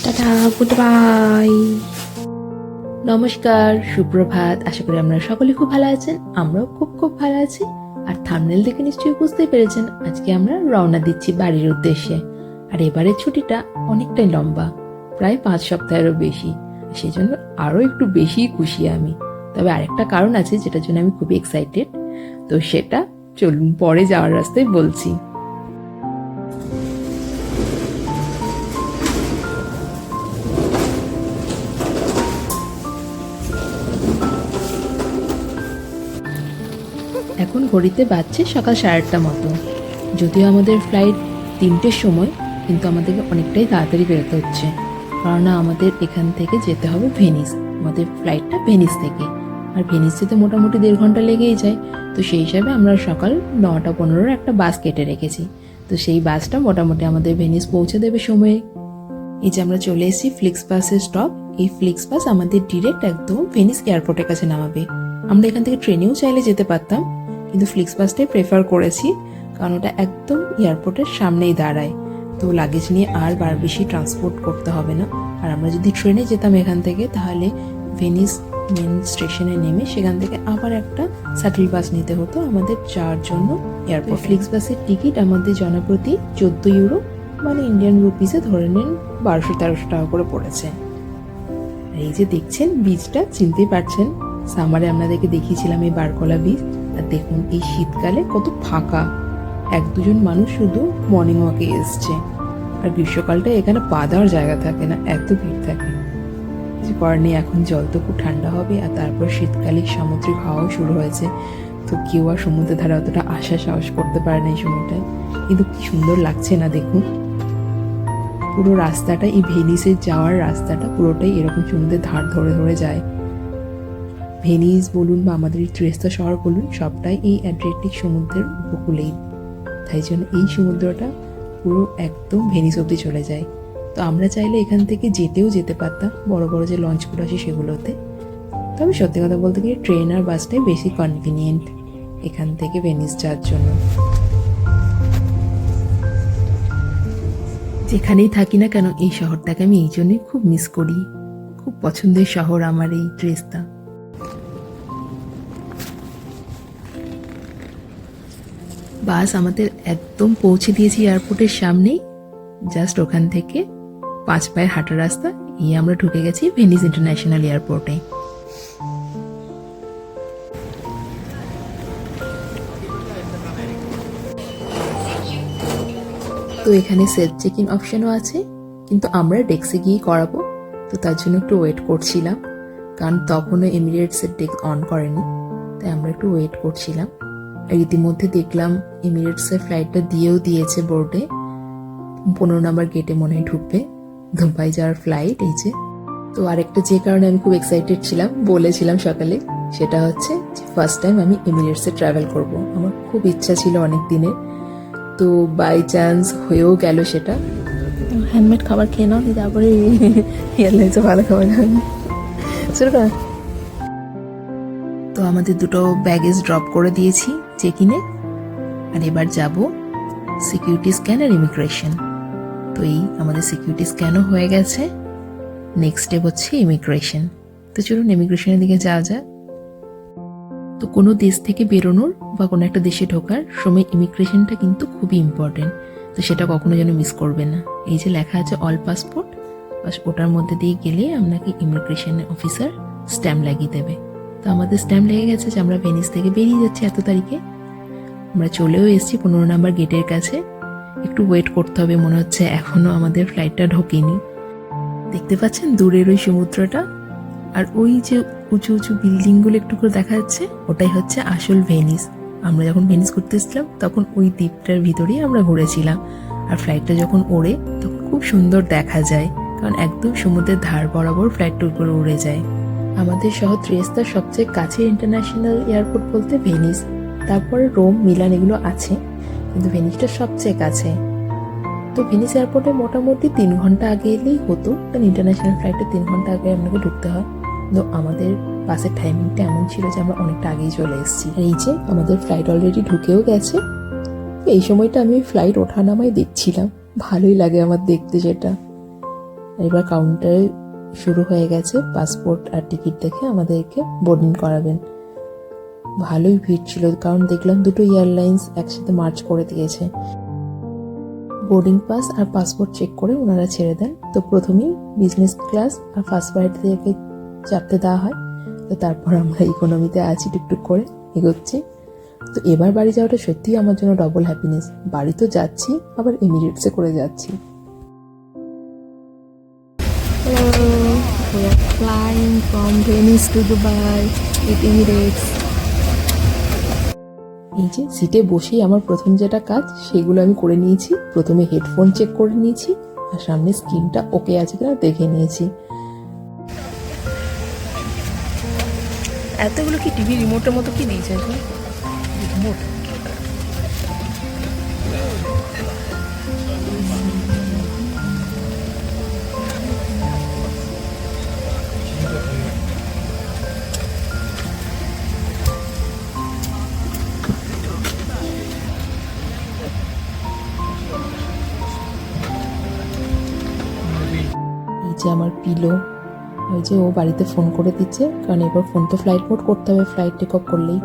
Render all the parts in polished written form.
Tata, good bye. নমস্কার, সুপ্রভাত। আশা করি আপনারা সকলে খুব ভালো আছেন। আমরাও খুব খুব ভালো আছি। আর থাম্বনেল দেখে নিশ্চয়ই বুঝতেই পেরেছেন আজকে আমরা রওনা দিচ্ছি বাড়ির উদ্দেশ্যে। আর এবারের ছুটিটা অনেকটাই লম্বা, প্রায় 5 সপ্তাহেরও বেশি। সেই জন্য আরও একটু বেশি খুশি আমি। তবে আরেকটা কারণ আছে যেটার জন্য আমি খুবই এক্সাইটেড। তো সেটা চলুন পরে যাওয়ার রাস্তায় বলছি। এখন ঘড়িতে বাজছে সকাল 8:30 মতো। যদিও আমাদের ফ্লাইট 3টের সময়, কিন্তু আমাদেরকে অনেকটাই তাড়াতাড়ি বেরোতে হচ্ছে, কারণ আমাদের এখান থেকে যেতে হবে ভেনিস। আমাদের ফ্লাইটটা ভেনিস থেকে, আর ভেনিস যেতে মোটামুটি 1.5 ঘন্টা লেগেই যায়। তো সেই হিসাবে আমরা সকাল 9:15 একটা বাস কেটে রেখেছি। তো সেই বাসটা মোটামুটি আমাদের ভেনিস পৌঁছে দেবে সময়ে। এই যে আমরা চলে এসেছি ফ্লিক্স বাসের স্টপ। এই ফ্লিক্স বাস আমাদের ডিরেক্ট একদম ভেনিস এয়ারপোর্টের কাছে নামাবে। আমরা এখান থেকে ট্রেনেও চাইলে যেতে পারতাম, কিন্তু ফ্লিক্স বাসটাই প্রেফার করেছি, কারণ ওটা একদম এয়ারপোর্টের সামনেই দাঁড়ায়। তো লাগেজ নিয়ে আর বেশি ট্রান্সপোর্ট করতে হবে না। আর আমরা যদি ট্রেনে যেতাম এখান থেকে, তাহলে ভেনিস মেন স্টেশনে নেমে সেখান থেকে আবার একটা শাটল বাস নিতে হতো আমাদের যাওয়ার জন্য এয়ারপোর্ট। ফ্লিক্স বাসের টিকিট আমাদের জনপ্রতি 14 ইউরো, মানে ইন্ডিয়ান রুপিসে ধরে নেন 1200-1300 টাকা করে পড়েছে। আর এই যে দেখছেন বীজটা, চিনতেই পারছেন, সামারে আপনাদেরকে দেখিয়েছিলাম এই বারকলা বীজ। আর দেখুন এই শীতকালে কত ফাঁকা, 1-2 জন মানুষ শুধু মর্নিং ওয়াকে এসছে। আর গ্রীষ্মকালটা এখানে পা দেওয়ার জায়গা থাকে না, এত ভিড় থাকে। কিছু করার নেই, এখন জল তো খুব ঠান্ডা হবে। আর তারপর শীতকালিক সামুদ্রিক হাওয়াও শুরু হয়েছে, তো কেউ আর সমুদ্রের ধারে অতটা আশা সাহস করতে পারে না এই সময়টায়। কিন্তু কি সুন্দর লাগছে না দেখুন, পুরো রাস্তাটা, এই ভেনিসে যাওয়ার রাস্তাটা পুরোটাই এরকম সমুদ্রের ধার ধরে ধরে যায়। ভেনিস বলুন বা আমাদের এই ত্রিস্তা শহর বলুন, সবটাই এই অ্যাড্রিয়াটিক সমুদ্রের উপকূলেই। তাই জন্য এই সমুদ্রটা পুরো একদম ভেনিস অবধি চলে যায়। তো আমরা চাইলে এখান থেকে যেতে পারতাম বড় বড় যে লঞ্চগুলো আছে সেগুলোতে। তবে সত্যি কথা বলতে গিয়ে ট্রেন আর বাসটাই বেশি কনভিনিয়েন্ট এখান থেকে ভেনিস যাওয়ার জন্য। যেখানেই থাকি না কেন এই শহরটাকে আমি এই জন্যই খুব মিস করি। খুব পছন্দের শহর আমার এই ত্রিস্তা। বাস আমাদের একদম পৌঁছে দিয়েছি এয়ারপোর্টের সামনেই। জাস্ট ওখান থেকে 5 পায়ের হাঁটা রাস্তা, এই আমরা ঢুকে গেছি ভেনিস ইন্টারন্যাশনাল এয়ারপোর্টে। তো এখানে সেলফ চেক ইন অপশনও আছে, কিন্তু আমরা ডেস্কে গিয়ে করাবো। তো তার জন্য একটু ওয়েট করছিলাম, কারণ তখনও এমিরেটসের ডেস্ক অন করেনি, তাই আমরা একটু ওয়েট করছিলাম। আর ইতিমধ্যে দেখলাম এমিরেটসের ফ্লাইটটা দিয়েছে বোর্ডে, 15 নম্বর গেটে মনে হয় ঢুকবে দুবাই যাওয়ার ফ্লাইট। এই যে, তো আরেকটা যে কারণে আমি খুব এক্সাইটেড ছিলাম, বলেছিলাম সকালে, সেটা হচ্ছে ফার্স্ট টাইম আমি এমিরেটসে ট্রাভেল করব। আমার খুব ইচ্ছা ছিল অনেক দিনের, তো বাই চান্স হয়েও গেল সেটা। হ্যান্ডমেড খাবার খেয়ে নাও, তারপরে এয়ারলাইন্সে ভালো খাবার খাবে। তো আমাদের দুটো ব্যাগেজ ড্রপ করে দিয়েছি চেক ইনে। আর এবার যাব সিকিউরিটি স্ক্যান আর ইমিগ্রেশন। তো এই আমাদের সিকিউরিটি স্ক্যানও হয়ে গেছে, নেক্সট স্টেপ হচ্ছে ইমিগ্রেশন। তো চলুন ইমিগ্রেশনের দিকে যাওয়া যাক। তো কোনো দেশ থেকে বেরোনোর বা কোনো একটা দেশে ঢোকার সময় ইমিগ্রেশনটা কিন্তু খুবই ইম্পর্টেন্ট, তো সেটা কখনো যেন মিস করবে না। এই যে লেখা আছে অল পাসপোর্ট, বাস ওটার মধ্যে দিয়ে গেলে আপনাকে ইমিগ্রেশন অফিসার স্ট্যাম্প লাগিয়ে দেবে। তো আমাদের স্ট্যাম্প লেগে গেছে যে আমরা ভেনিস থেকে বেরিয়ে যাচ্ছি এত তারিখে। আমরা চলেও এসেছি 15 নম্বর গেটের কাছে। একটু ওয়েট করতে হবে, মনে হচ্ছে এখনো আমাদের ফ্লাইটটা ঢোকেনি। দেখতে পাচ্ছেন দূরের ওই সমুদ্রটা, আর ওই যে উঁচু উঁচু বিল্ডিংগুলো একটু করে দেখা যাচ্ছে, ওটাই হচ্ছে আসল ভেনিস। আমরা যখন ভেনিস ঘুরতে এসেছিলাম তখন ওই দ্বীপটার ভিতরেই আমরা ঘুরেছিলাম। আর ফ্লাইটটা যখন ওড়ে তখন খুব সুন্দর দেখা যায়, কারণ একদম সমুদ্রের ধার বরাবর ফ্লাইটটা উপরে উড়ে যায়। আমাদের শহর ত্রিস্তার সবচেয়ে কাছে ইন্টারন্যাশনাল এয়ারপোর্ট বলতে ভেনিস, তারপরে রোম, মিলান এগুলো আছে, কিন্তু ভেনিসটা সবচেয়ে কাছে। তো ভেনিস এয়ারপোর্টে মোটামুটি 3 ঘন্টা আগে এলেই হতো, কারণ ইন্টারন্যাশনাল ফ্লাইটে 3 ঘন্টা আগে আপনাকে ঢুকতে হয়। তো আমাদের বাসের টাইমিংটা এমন ছিল যে আমরা অনেকটা আগেই চলে এসেছি। এই যে আমাদের ফ্লাইট অলরেডি ঢুকেও গেছে। এই সময়টা আমি ফ্লাইট ওঠা নামাই দেখছিলাম, ভালোই লাগে আমার দেখতে সেটা। এবার কাউন্টারে শুরু হয়ে গেছে, পাসপোর্ট আর টিকিট দেখে আমাদেরকে বোর্ডিং করাবেন। ভালোই ভিড় ছিল, কারণ দেখলাম দুটো এয়ারলাইন্স একসাথে মার্চ করে দিয়েছে। বোর্ডিং পাস আর পাসপোর্ট চেক করে ওনারা ছেড়ে দেন। তো প্রথমেই বিজনেস ক্লাস আর ফার্স্ট ফ্লাইট থেকে চাপতে দেওয়া হয়। তো তারপর আমরা ইকোনমিতে আছি, টুকটুক করে এগোচ্ছি। তো এবার বাড়ি যাওয়াটা সত্যিই আমার জন্য ডবল হ্যাপিনেস। বাড়ি তো যাচ্ছি, আবার এমিরেটসে করে যাচ্ছি। We are flying from Venice to Dubai with Emirates. এই যে সিটে বসেই আমার প্রথম যেটা কাজ সেগুলো আমি করে নিয়েছি। প্রথমে হেডফোন চেক করে নিয়েছি আর সামনে স্ক্রিনটা ওকে আছে কিনা দেখে নিয়েছি। এতগুলো কি টিভি রিমোটের মতো কি দিয়েছে রিমোট? এই যে আমার পিলো, ওই যে ও বাড়িতে ফোন করে দিচ্ছে, কারণ এবার ফোন তো ফ্লাইট মোড করতে হবে ফ্লাইট টেক অফ করলেই।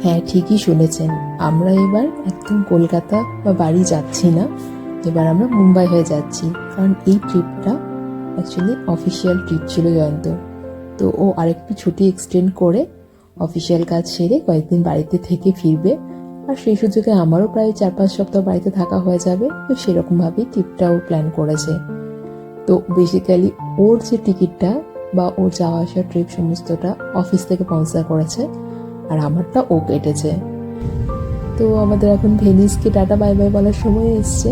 হ্যাঁ, ঠিকই শুনেছেন, আমরা এবার একদম কলকাতা বা বাড়ি যাচ্ছি না, এবার আমরা মুম্বাই হয়ে যাচ্ছি। কারণ এই ট্রিপটা অ্যাকচুয়ালি অফিসিয়াল ট্রিপ ছিল জয়ন্ত। তো ও আরেকটু ছুটি এক্সটেন্ড করে অফিসিয়াল কাজ সেরে কয়েকদিন বাড়িতে থেকে ফিরবে। আর সেই সুযোগে আমারও প্রায় 4-5 সপ্তাহ বাড়িতে থাকা হয়ে যাবে। তো সেরকমভাবেই ট্রিপটাও প্ল্যান করেছে। তো বেসিক্যালি ওর যে টিকিটটা বা ওর যাওয়া আসা ট্রিপ সমস্তটা অফিস থেকে স্পন্সর করেছে, আর আমারটা ও কেটেছে। তো আমাদের এখন ভেনিসকে টাটা বাই বাই বলার সময় এসছে।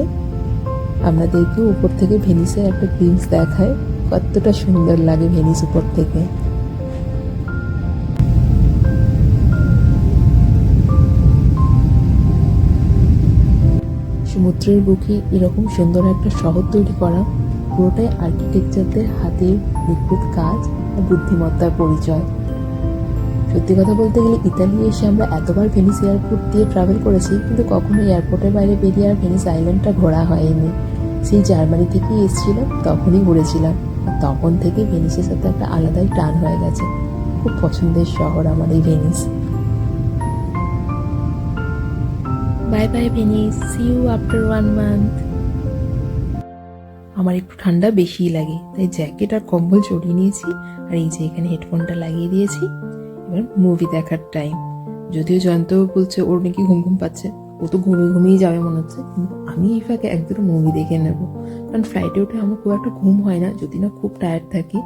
আমাদেরকে উপর থেকে ভেনিসের একটা গ্লিম্পস দেখায়, কতটা সুন্দর লাগে ভেনিস উপর থেকে। সমুদ্রের বুকে এরকম সুন্দর একটা শহর তৈরি করা পুরোটাই আর্কিটেকচারদের হাতের নিখুঁত কাজ আর বুদ্ধিমত্তার পরিচয়। সত্যি কথা বলতে গেলে ইতালি এসে আমরা এতবার ভেনিস এয়ারপোর্ট দিয়ে ট্রাভেল করেছি, কিন্তু কখনো এয়ারপোর্টের বাইরে বেরিয়ে আর ভেনিস আইল্যান্ডটা ঘোরা হয়নি। সেই জার্মানি থেকেই এসেছিলাম, তখনই ঘুরেছিলাম। তখন থেকে ভেনিসের সাথে একটা আলাদাই টান হয়ে গেছে। খুব পছন্দের শহর আমার এই Venice. Bye bye Venice, see you after 1 month. আমার একটু ঠান্ডা বেশিই লাগে, তাই জ্যাকেট আর কম্বল জড়িয়ে নিয়েছি। আর এই যে এখানে হেডফোনটা লাগিয়ে দিয়েছি। এবার মুভি দেখার টাইম। যদিও জয়ন্ত বলছে ওর নাকি ঘুম ঘুম পাচ্ছে, ও তো ঘুমিয়ে যাবে মনে হচ্ছে, কিন্তু আমি এই ফাঁকে এক দুটো মুভি দেখে নেব। কারণ ফ্লাইটে উঠে আমার খুব একটা ঘুম হয় না, যদি না খুব টায়ার্ড থাকি।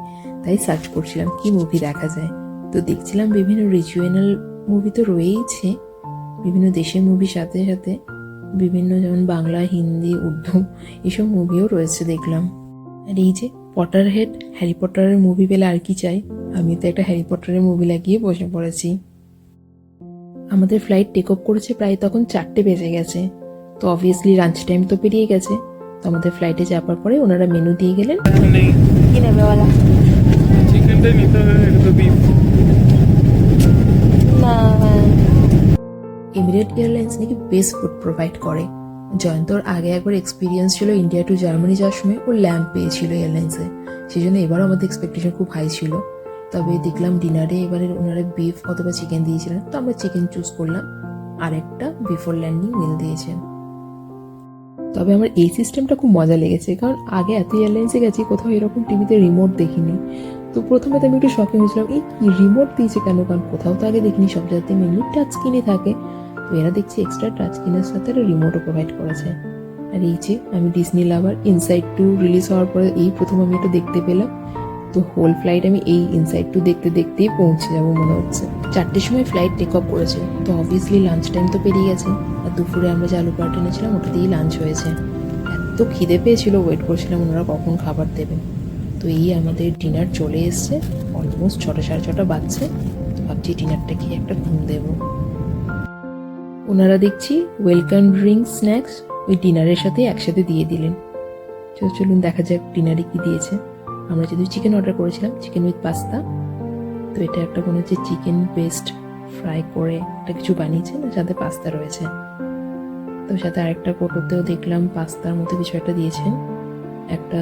তাই সার্চ করছিলাম কি মুভি দেখা যায়। তো দেখছিলাম বিভিন্ন রিজিওনাল মুভি তো রয়েইছে, বিভিন্ন দেশের মুভির সাথে সাথে বিভিন্ন যেমন বাংলা, হিন্দি, উর্দু এসব মুভিও রয়েছে দেখলাম। আর এই যে পটার হেড, হ্যারি পটারের মুভি পেলে আর কি চাই। আমি তো একটা হ্যারি পটারের মুভি লাগিয়ে বসে পড়েছি। আমাদের ফ্লাইট টেক অফ করেছে প্রায় তখন 4টে বেজে গেছে। তো অবভিয়াসলি লাঞ্চ টাইম তো পেরিয়ে গেছে। তো আমাদের ফ্লাইটে যাওয়ার পরে ওনারা মেনু দিয়ে গেলেন। কি নেবে বলা? চিকেনটাই নিতে হবে, এটা তো বিফ না। এমিরেট এয়ারলাইন্স নাকি বেস্ট ফুড প্রোভাইড করে। জয়ন্তর আগে একবার এক্সপিরিয়েন্স ছিল ইন্ডিয়া টু জার্মানি যাওয়ার সময়, ও ল্যাম্প পেয়েছিল এয়ারলাইন্সে। সেই জন্য এবারও আমাদের এক্সপেকটেশন খুব হাই ছিল। তবে দেখলাম ডিনারে এবারে ওনারা বিফ অথবা চিকেন দিয়েছিলেন, তো আমরা চিকেন চুজ করলাম। আর একটা বিফোর ল্যান্ডিং মিল দিয়েছেন। তবে আমার এই সিস্টেমটা খুব মজা লেগেছে, কারণ আগে এত এয়ারলাইন্সে গেছি, কোথাও এরকম টিভিতে রিমোট দেখিনি। তো প্রথমে তো আমি একটু শখে হয়েছিলাম, এই কি রিমোট দিয়েছে কেন, কারণ কোথাও তো আগে দেখিনি। সব জায়গাতে মেনলি টাচ স্ক্রিনে থাকে, তো এরা দেখছি এক্সট্রা টাচ স্ক্রিনের সাথে একটা রিমোটও প্রোভাইড করেছে। আর এই যে আমি ডিজনি লাভার, ইনসাইড 2 রিলিজ হওয়ার পরে এই প্রথম আমি এটা দেখতে পেলাম। তো হোল ফ্লাইট আমি এই ইনসাইড 2 দেখতে দেখতেই পৌঁছে যাবো মনে হচ্ছে। 4টের সময় ফ্লাইট টেক অফ করেছে, তো অবভিয়াসলি লাঞ্চ টাইম তো পেরিয়ে গেছে। আর দুপুরে আমরা যে আলু পরোটা এনেছিলাম ওটা দিয়েই লাঞ্চ হয়েছে। এত খিদে পেয়েছিল, ওয়েট করছিলাম ওনারা কখন খাবার দেবেন। তো এই আমাদের ডিনার চলে এসছে, অলমোস্ট 6টা 6:30 বাজছে। তো ভাবছি ডিনারটা খেয়ে একটা ঘুম দেবো। ওনারা দেখছি ওয়েলকাম ড্রিঙ্ক স্ন্যাক্স ওই ডিনারের সাথে একসাথে দিয়ে দিলেন। চলুন দেখা যাক ডিনারে কি দিয়েছে। আমরা যদি চিকেন অর্ডার করেছিলাম, চিকেন উইথ পাস্তা। তো এটা একটা মনে হচ্ছে চিকেন বেস্ট ফ্রাই করে একটা কিছু বানিয়েছেন, সাথে পাস্তা রয়েছে। তো সাথে আরেকটা কোটোতেও দেখলাম পাস্তার মতো কিছু একটা দিয়েছেন, একটা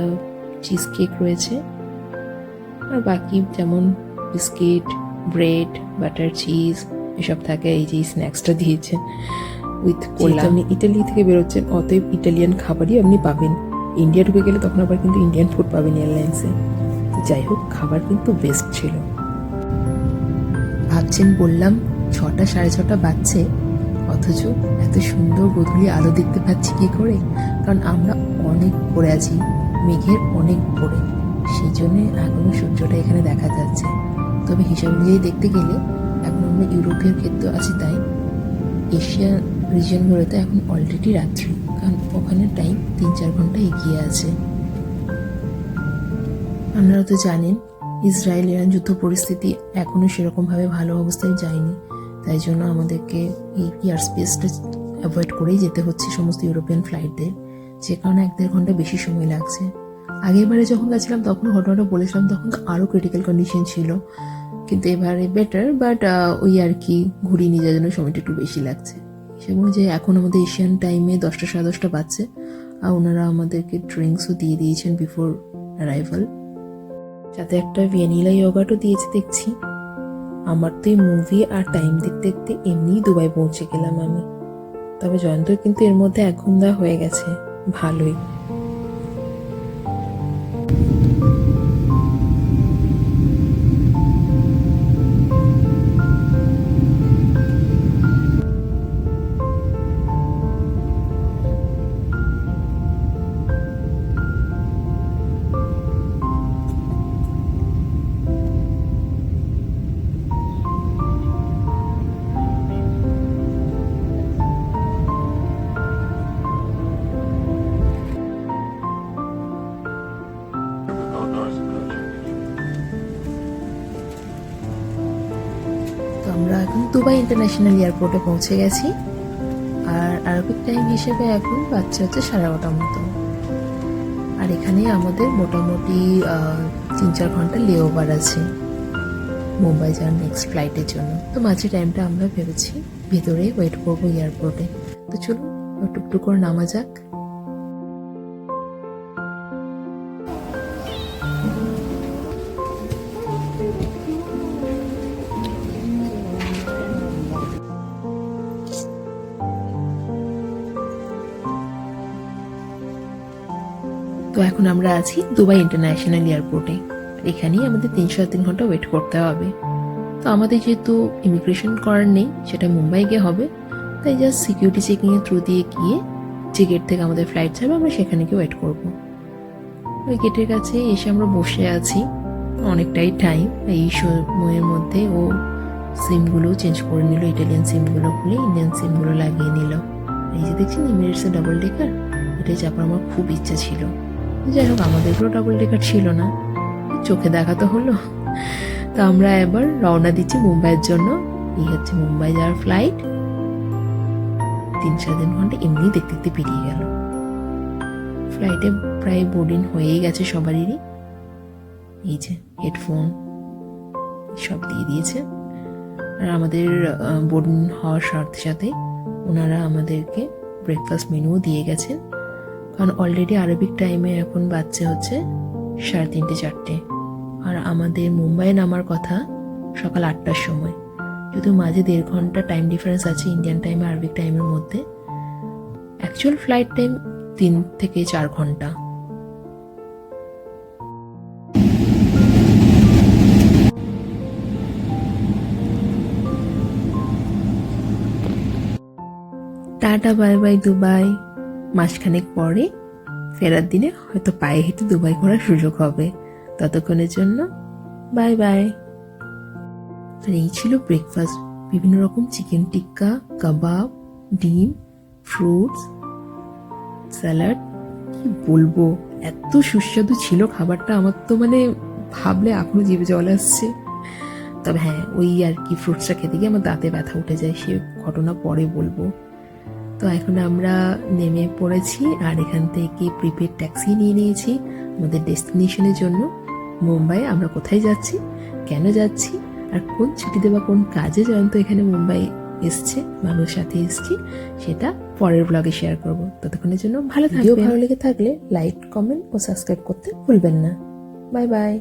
চিজ কেক রয়েছে, আর বাকি যেমন বিস্কিট, ব্রেড, বাটার, চিজ এসব থাকে। এই যে স্ন্যাক্সটা দিয়েছেন উইথ কোলা। আপনি ইটালি থেকে বেরোচ্ছেন, অতএব ইটালিয়ান খাবারই আপনি পাবেন। ইন্ডিয়া ঢুকে গেলে তখন আবার কিন্তু ইন্ডিয়ান ফুড পাবেন এয়ারলাইন্সে। যাই হোক, খাবার কিন্তু বেস্ট ছিল। ভাবছেন, বললাম 6টা 6:30 বাজছে, অথচ এত সুন্দর গোধূলি আলো দেখতে পাচ্ছি কি করে? কারণ আমরা অনেক পরে আছি, মেঘের অনেক পরে, সেই জন্যে এখনো সূর্যটা এখানে দেখা যাচ্ছে। তবে হিসাব অনুযায়ী দেখতে গেলে এখন আমরা ইউরোপের ক্ষেত্রে আছি, তাই এশিয়া রিজিয়নগুলোতে এখন অলরেডি রাত্রি, কারণ ওখানে টাইম 3-4 ঘন্টা এগিয়ে আছে। আপনারা তো জানেন ইসরায়েল ইরান যুদ্ধ পরিস্থিতি এখনও সেরকমভাবে ভালো অবস্থায় যায়নি, তাই জন্য আমাদেরকে এই এয়ার স্পেসটা অ্যাভয়েড করেই যেতে হচ্ছে সমস্ত ইউরোপিয়ান ফ্লাইটদের, যে কারণে 1-1.5 ঘন্টা বেশি সময় লাগছে। আগেরবারে যখন গেছিলাম তখন ঘটনাটা বলেছিলাম, তখন তো আরও ক্রিটিক্যাল কন্ডিশন ছিল, কিন্তু এবারে বেটার, বাট ওই আর কি ঘুরিয়ে নিয়ে যাওয়ার জন্য সময়টা একটু বেশি লাগছে। সেরকম যে এখন আমাদের এশিয়ান টাইমে 10টা 10:30 বাজছে, আর ওনারা আমাদেরকে ড্রিঙ্কসও দিয়ে দিয়েছেন বিফোর অ্যারাইভাল, সাথে একটা ভ্যানিলা ইয়োগার্টও দিয়েছে দেখছি। আমার তো এই মুভি আর টাইম দেখতে দেখতে এমনিই দুবাই পৌঁছে গেলাম আমি। তবে জয়ন্তর কিন্তু এর মধ্যে 1 ঘন্টা হয়ে গেছে, ভালোই। তো আমরা এখন দুবাই ইন্টারন্যাশনাল এয়ারপোর্টে পৌঁছে গেছি, আর আরবিক টাইম হিসেবে এখন বাচ্চা হচ্ছে 12:30 মতো। আর এখানে আমাদের মোটামুটি 3-4 ঘন্টা লে ওভার আছে মুম্বাই যাওয়ার নেক্সট ফ্লাইটের জন্য। তো মাঝে টাইমটা আমরা ভেবেছি ভেতরে ওয়েট করবো এয়ারপোর্টে। তো চলুন টুকটুক করে নামা যাক। তো এখন আমরা আছি দুবাই ইন্টারন্যাশনাল এয়ারপোর্টে। এখানেই আমাদের 3-3 ঘন্টা ওয়েট করতে হবে। তো আমাদের যেহেতু ইমিগ্রেশন করার নেই, সেটা মুম্বাই গিয়ে হবে, তাই জাস্ট সিকিউরিটি চেকিংয়ের থ্রু দিয়ে গিয়ে যে গেট থেকে আমাদের ফ্লাইট যাবে আমরা সেখানে গিয়ে ওয়েট করব। ওই গেটের কাছে এসে আমরা বসে আছি অনেকটাই টাইম। এই সময়ের মধ্যে ও সিমগুলো চেঞ্জ করে নিল, ইটালিয়ান সিমগুলো খুলে ইন্ডিয়ান সিমগুলো লাগিয়ে নিল। এই যে দেখছেন এমিরেটসের ডাবল ডেকার, এটাই চাপার আমার খুব ইচ্ছা ছিল। যাই হোক, আমাদেরগুলো ডাবল ডেকার ছিল না, চোখে দেখা তো হলো। তো আমরা এবার রওনা দিচ্ছি মুম্বাইয়ের জন্য। এই হচ্ছে মুম্বাই যাওয়ার ফ্লাইট। 3-4 ঘন্টা এমনি দেখতে দেখতে পেরিয়ে গেল। ফ্লাইটে প্রায় বোর্ডিং হয়েই গেছে সবারই। এই যে হেডফোন সব দিয়ে দিয়েছে, আর আমাদের বোর্ডিং হওয়ার সাথে সাথে ওনারা আমাদেরকে ব্রেকফাস্ট মেনুও দিয়ে গেছেন, কারণ অলরেডি আরবিক টাইমে এখন বাজছে হচ্ছে 3:30-4টে, আর আমাদের মুম্বাইয়ে নামার কথা সকাল 8টার সময়। যদিও মাঝে 1.5 ঘন্টা টাইম ডিফারেন্স আছে ইন্ডিয়ান টাইম আর আরবিক টাইমের মধ্যে, অ্যাকচুয়াল ফ্লাইট টাইম 3-4 ঘন্টা। Tata bye bye Dubai. মাসখানেক পরে ফেরার দিনে হয়তো পায়ে হেঁটে দুবাই ঘোরার সুযোগ হবে। ততক্ষণের জন্য বাই বাই। আর এই ছিল ব্রেকফাস্ট। বিভিন্ন রকম চিকেন টিক্কা, কাবাব, ডিম, ফ্রুটস, স্যালাড। কি বলবো, এত সুস্বাদু ছিল খাবারটা, আমার তো মানে ভাবলে এখনো জিভে জল আসছে। তবে হ্যাঁ, ওই আর কি ফ্রুটসটা খেতে গিয়ে আমার দাঁতে ব্যথা উঠে যায়, সে ঘটনা পরে বলবো। তো এখন আমরা নেমে পড়েছি, আর এখান থেকে প্রিপেড ট্যাক্সি নিয়ে নিয়েছি আমাদের ডেস্টিনেশনের জন্য মুম্বাই। আমরা কোথায় যাচ্ছি, কেন যাচ্ছি, আর কোন ছুটিতে বা কোন কাজে জয়ন্ত এখানে মুম্বাই এসছে বা ওর সাথে এসছি সেটা পরের ব্লগে শেয়ার করব। ততক্ষণের জন্য ভালো থাকবেন। ভালো লেগে থাকলে লাইক, কমেন্ট ও সাবস্ক্রাইব করতে ভুলবেন না। Bye bye.